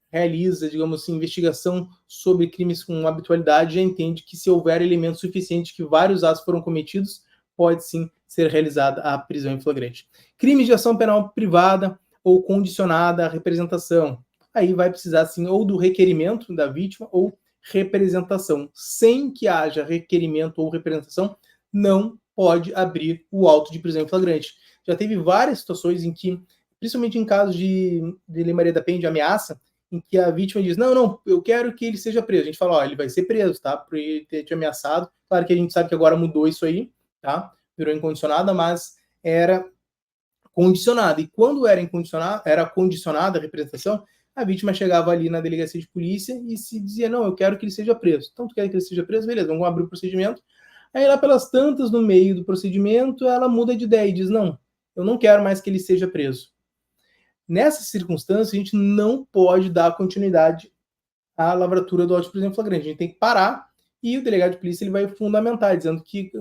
realiza, digamos assim, investigação sobre crimes com habitualidade, já entende que se houver elementos suficientes que vários atos foram cometidos, pode sim ser realizada a prisão em flagrante. Crimes de ação penal privada ou condicionada à representação. Aí vai precisar, sim, ou do requerimento da vítima ou representação. Sem que haja requerimento ou representação, não pode abrir o auto de prisão em flagrante. Já teve várias situações em que, principalmente em casos de Lei Maria da Penha, de ameaça, em que a vítima diz, não, eu quero que ele seja preso. A gente fala, ele vai ser preso, tá? Por ele ter te ameaçado. Claro que a gente sabe que agora mudou isso aí, tá? Virou incondicionada, mas era condicionada. E quando era condicionada a representação, a vítima chegava ali na delegacia de polícia e se dizia, não, eu quero que ele seja preso. Então, tu quer que ele seja preso? Beleza, vamos abrir o procedimento. Aí lá pelas tantas, no meio do procedimento, ela muda de ideia e diz, não, eu não quero mais que ele seja preso. Nessa circunstância, a gente não pode dar continuidade à lavratura do auto de prisão em flagrante. A gente tem que parar e o delegado de polícia ele vai fundamentar, dizendo que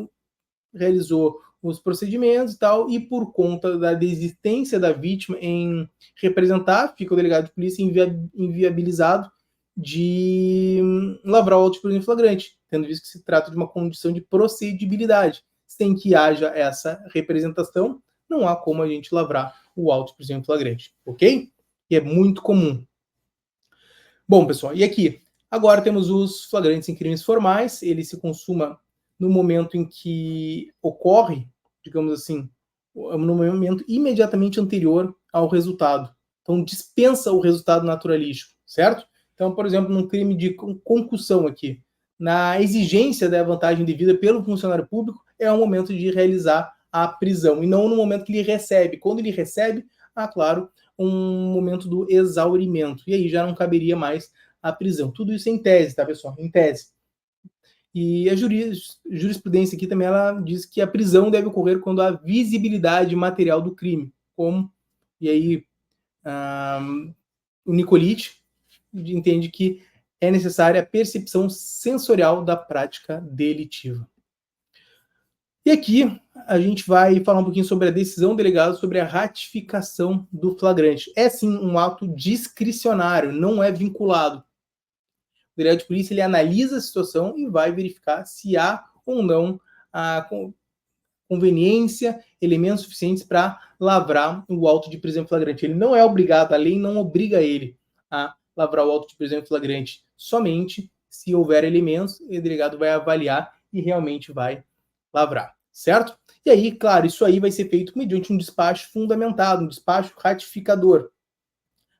realizou os procedimentos e tal, e por conta da desistência da vítima em representar, fica o delegado de polícia inviabilizado de lavrar o auto de prisão em flagrante, tendo visto que se trata de uma condição de procedibilidade. Sem que haja essa representação, não há como a gente lavrar o auto de prisão em flagrante, ok? E é muito comum. Bom, pessoal, e aqui? Agora temos os flagrantes em crimes formais, ele se consuma no momento em que ocorre, digamos assim, no momento imediatamente anterior ao resultado. Então, dispensa o resultado naturalístico, certo? Então, por exemplo, num crime de concussão aqui, na exigência da vantagem devida pelo funcionário público, é o momento de realizar a prisão, e não no momento que ele recebe. Quando ele recebe, claro, um momento do exaurimento, e aí já não caberia mais a prisão. Tudo isso em tese, tá, pessoal? Em tese. E a jurisprudência aqui também ela diz que a prisão deve ocorrer quando há visibilidade material do crime, como, e aí o Nicolite entende que é necessária a percepção sensorial da prática delitiva. E aqui a gente vai falar um pouquinho sobre a decisão do delegado sobre a ratificação do flagrante. É sim um ato discricionário, não é vinculado. O delegado de polícia ele analisa a situação e vai verificar se há ou não a conveniência, elementos suficientes para lavrar o auto de prisão em flagrante. Ele não é obrigado, a lei não obriga ele a lavrar o auto de prisão em flagrante. Somente se houver elementos, o delegado vai avaliar e realmente vai lavrar, certo? E aí, claro, isso aí vai ser feito mediante um despacho fundamentado, um despacho ratificador.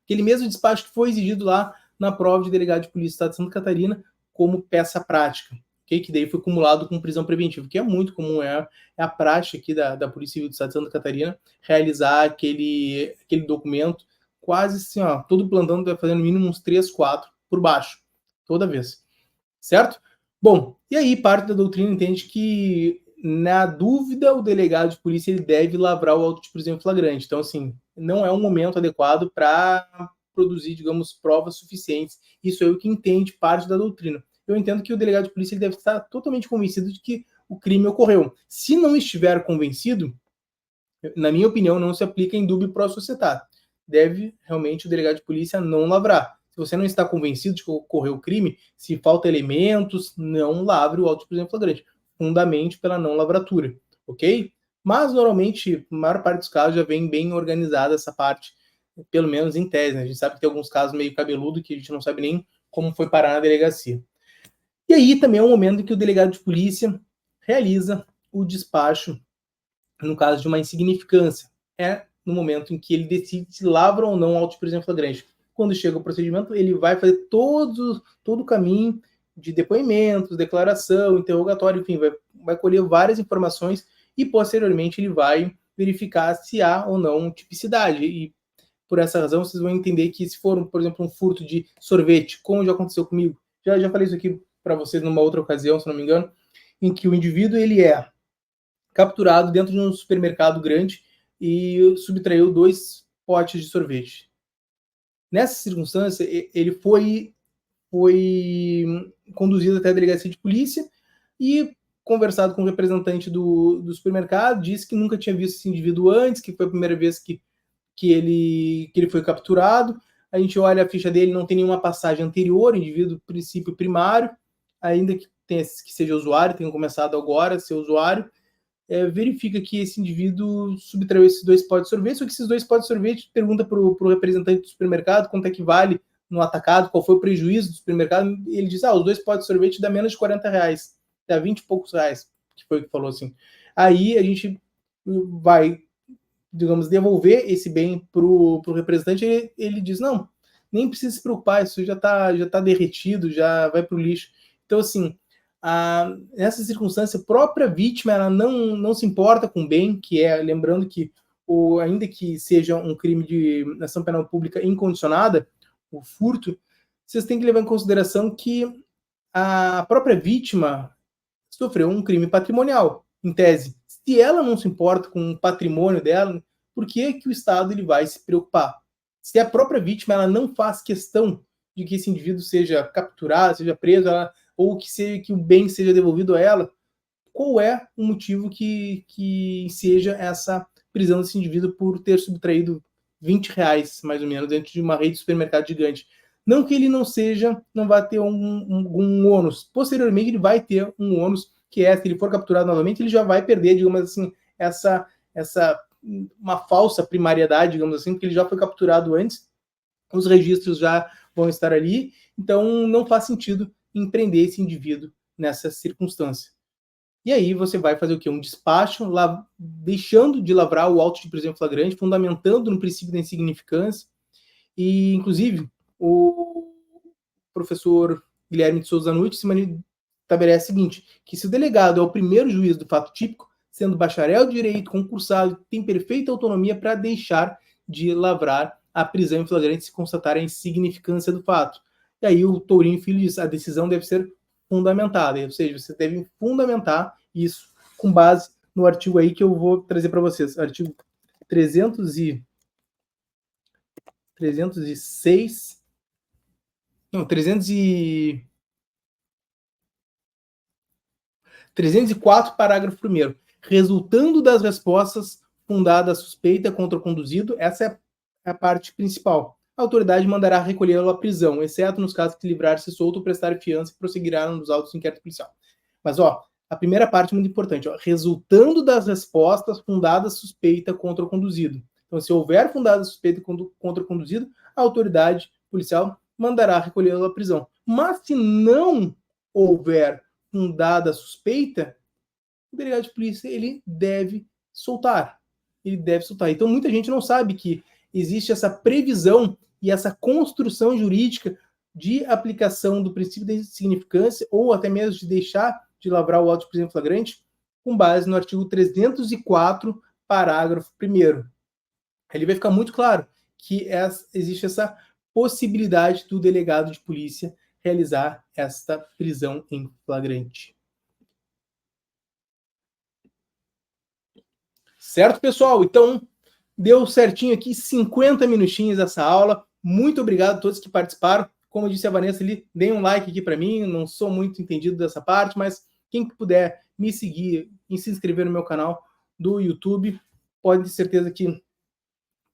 Aquele mesmo despacho que foi exigido lá na prova de delegado de polícia do Estado de Santa Catarina como peça prática, okay? Que daí foi acumulado com prisão preventiva, que é muito comum, é a prática aqui da Polícia Civil do Estado de Santa Catarina realizar aquele documento quase assim, ó, todo plantão vai fazendo no mínimo uns 3, 4 por baixo, toda vez, certo? Bom, e aí parte da doutrina entende que na dúvida, o delegado de polícia ele deve lavrar o auto de prisão em flagrante. Então, assim, não é um momento adequado para produzir, digamos, provas suficientes. Isso é o que entende parte da doutrina. Eu entendo que o delegado de polícia ele deve estar totalmente convencido de que o crime ocorreu. Se não estiver convencido, na minha opinião, não se aplica em dúbio pro societate. Deve realmente o delegado de polícia não lavrar. Se você não está convencido de que ocorreu o crime, se falta elementos, não lavre o auto de prisão em flagrante. Fundamente pela não lavratura, ok? Mas, normalmente, a maior parte dos casos já vem bem organizada essa parte, pelo menos em tese, né? A gente sabe que tem alguns casos meio cabeludo que a gente não sabe nem como foi parar na delegacia. E aí também é um momento em que o delegado de polícia realiza o despacho no caso de uma insignificância. É no momento em que ele decide se lavra ou não o auto de prisão em flagrante. Quando chega o procedimento, ele vai fazer todo o caminho de depoimentos, declaração, interrogatório, enfim, vai colher várias informações e posteriormente ele vai verificar se há ou não tipicidade. E por essa razão, vocês vão entender que se for, por exemplo, um furto de sorvete, como já aconteceu comigo, já falei isso aqui para vocês numa outra ocasião, se não me engano, em que o indivíduo ele é capturado dentro de um supermercado grande e subtraiu 2 potes de sorvete. Nessa circunstância, ele foi conduzido até a delegacia de polícia e conversado com o representante do supermercado, disse que nunca tinha visto esse indivíduo antes, que foi a primeira vez que ele foi capturado. A gente olha a ficha dele, não tem nenhuma passagem anterior, indivíduo princípio primário, ainda que seja usuário, tenha começado agora a ser usuário, verifica que esse indivíduo subtraiu esses 2 potes de sorvete, só que esses 2 potes de sorvete pergunta para o representante do supermercado quanto é que vale no atacado, qual foi o prejuízo do supermercado, e ele diz, os 2 potes de sorvete dá menos de R$40, dá 20 e poucos reais, que foi o que falou assim. Aí a gente vai, digamos, devolver esse bem para o representante, e ele diz, não, nem precisa se preocupar, isso já tá derretido, já vai para o lixo. Então, assim, nessa circunstância, a própria vítima ela não se importa com o bem, que é, lembrando que, ainda que seja um crime de ação penal pública incondicionada, o furto, vocês têm que levar em consideração que a própria vítima sofreu um crime patrimonial, em tese. Se ela não se importa com o patrimônio dela, por que o Estado ele vai se preocupar? Se a própria vítima ela não faz questão de que esse indivíduo seja capturado, seja preso, ou que o bem seja devolvido a ela, qual é o motivo que seja essa prisão desse indivíduo por ter subtraído R$20, mais ou menos, dentro de uma rede de supermercado gigante? Não que ele não vai ter um ônus. Posteriormente, ele vai ter um ônus, que é, se ele for capturado novamente, ele já vai perder, digamos assim, uma falsa primariedade, digamos assim, porque ele já foi capturado antes, os registros já vão estar ali, então não faz sentido empreender esse indivíduo nessa circunstância. E aí você vai fazer o quê? Um despacho, deixando de lavrar o auto de prisão em flagrante, fundamentando no princípio da insignificância, e, inclusive, o professor Guilherme de Souza Nutti se estabelece o seguinte, que se o delegado é o primeiro juiz do fato típico, sendo bacharel de direito, concursado, tem perfeita autonomia para deixar de lavrar a prisão em flagrante se constatar a insignificância do fato. E aí o Tourinho Filho diz, a decisão deve ser fundamentada, ou seja, você deve fundamentar isso com base no artigo aí que eu vou trazer para vocês, artigo 306, não, 304, parágrafo 1º. Resultando das respostas fundada a suspeita contra o conduzido, essa é a parte principal. A autoridade mandará recolhê-lo à prisão, exceto nos casos que livrar-se solto ou prestar fiança e prosseguirá nos autos do inquérito policial. Mas, a primeira parte é muito importante. Resultando das respostas fundada a suspeita contra o conduzido. Então, se houver fundada a suspeita contra o conduzido, a autoridade policial mandará recolhê-lo à prisão. Mas, se não houver fundada a suspeita, o delegado de polícia ele deve soltar. Ele deve soltar. Então, muita gente não sabe que existe essa previsão e essa construção jurídica de aplicação do princípio da insignificância ou até mesmo de deixar de lavrar o auto de prisão em flagrante com base no artigo 304, parágrafo 1º. Ali vai ficar muito claro que existe essa possibilidade do delegado de polícia realizar esta prisão em flagrante. Certo, pessoal? Então, deu certinho aqui, 50 minutinhos essa aula. Muito obrigado a todos que participaram. Como disse a Vanessa ali, deem um like aqui para mim. Não sou muito entendido dessa parte, mas quem puder me seguir e se inscrever no meu canal do YouTube, pode ter certeza que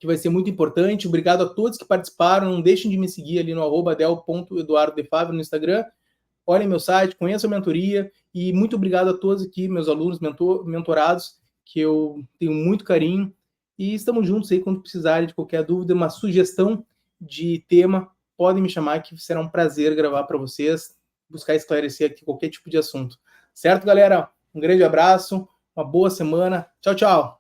vai ser muito importante. Obrigado a todos que participaram. Não deixem de me seguir ali no @del.eduardodefavre no Instagram. Olhem meu site, conheçam a mentoria e muito obrigado a todos aqui, meus alunos mentorados, que eu tenho muito carinho. E estamos juntos aí quando precisarem de qualquer dúvida, uma sugestão de tema, podem me chamar que será um prazer gravar para vocês, buscar esclarecer aqui qualquer tipo de assunto. Certo, galera? Um grande abraço, uma boa semana. Tchau, tchau!